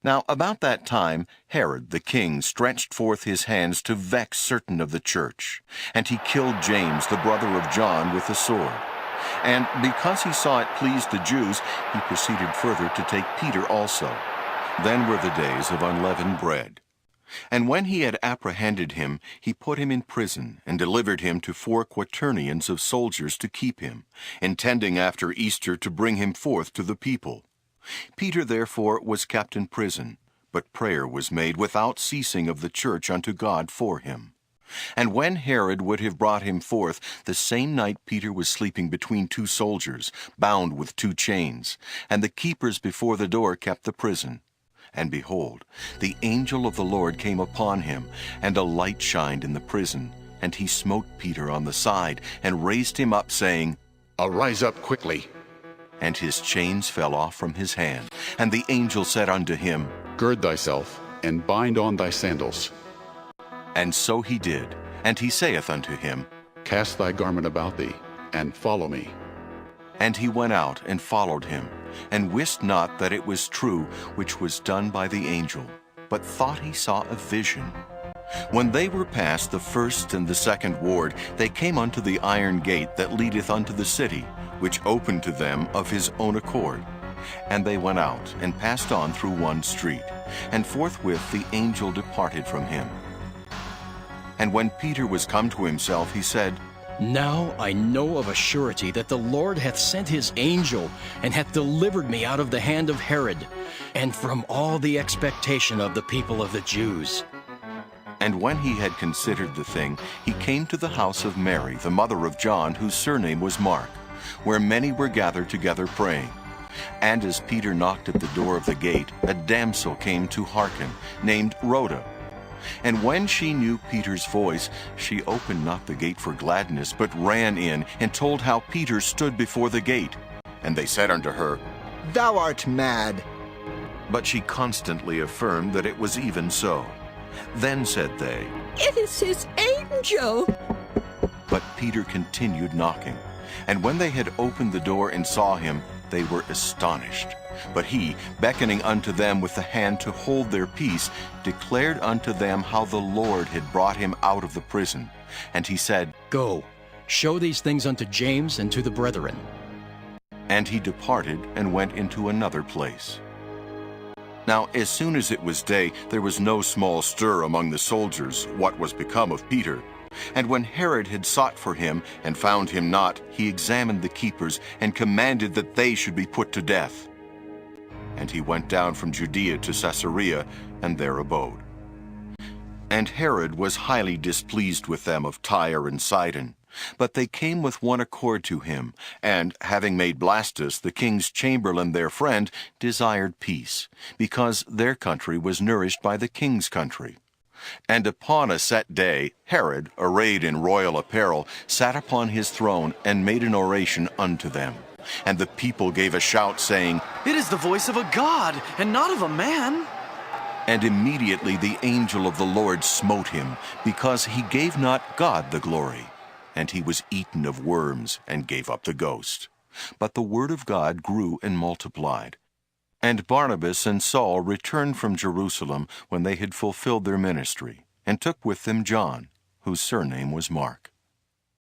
Now about that time Herod the king stretched forth his hands to vex certain of the church, and he killed James, the brother of John, with a sword. And because he saw it pleased the Jews, he proceeded further to take Peter also. Then were the days of unleavened bread. And when he had apprehended him, he put him in prison, and delivered him to 4 quaternions of soldiers to keep him, intending after Easter to bring him forth to the people. Peter therefore was kept in prison, but prayer was made without ceasing of the church unto God for him. And when Herod would have brought him forth, the same night Peter was sleeping between 2 soldiers, bound with 2 chains, and the keepers before the door kept the prison. And behold, the angel of the Lord came upon him, and a light shined in the prison. And he smote Peter on the side, and raised him up, saying, Arise up quickly. And his chains fell off from his hand. And the angel said unto him, Gird thyself, and bind on thy sandals. And so he did. And he saith unto him, Cast thy garment about thee, and follow me. And he went out and followed him, and wist not that it was true which was done by the angel, but thought he saw a vision. When they were past the first and the second ward, they came unto the iron gate that leadeth unto the city, which opened to them of his own accord. And they went out, and passed on through one street, and forthwith the angel departed from him. And when Peter was come to himself, he said, Now I know of a surety that the Lord hath sent his angel, and hath delivered me out of the hand of Herod, and from all the expectation of the people of the Jews. And when he had considered the thing, he came to the house of Mary, the mother of John, whose surname was Mark, where many were gathered together praying. And as Peter knocked at the door of the gate, a damsel came to hearken, named Rhoda. And when she knew Peter's voice, she opened not the gate for gladness, but ran in, and told how Peter stood before the gate. And they said unto her, Thou art mad. But she constantly affirmed that it was even so. Then said they, It is his angel. But Peter continued knocking. And when they had opened the door and saw him, they were astonished. But he, beckoning unto them with the hand to hold their peace, declared unto them how the Lord had brought him out of the prison. And he said, Go, show these things unto James and to the brethren. And he departed and went into another place. Now as soon as it was day, there was no small stir among the soldiers what was become of Peter. And when Herod had sought for him, and found him not, he examined the keepers, and commanded that they should be put to death. And he went down from Judea to Caesarea, and there abode. And Herod was highly displeased with them of Tyre and Sidon. But they came with one accord to him, and, having made Blastus, the king's chamberlain, their friend, desired peace, because their country was nourished by the king's country. And upon a set day, Herod, arrayed in royal apparel, sat upon his throne, and made an oration unto them. And the people gave a shout, saying, It is the voice of a god, and not of a man. And immediately the angel of the Lord smote him, because he gave not God the glory. And he was eaten of worms, and gave up the ghost. But the word of God grew and multiplied. And Barnabas and Saul returned from Jerusalem when they had fulfilled their ministry, and took with them John, whose surname was Mark.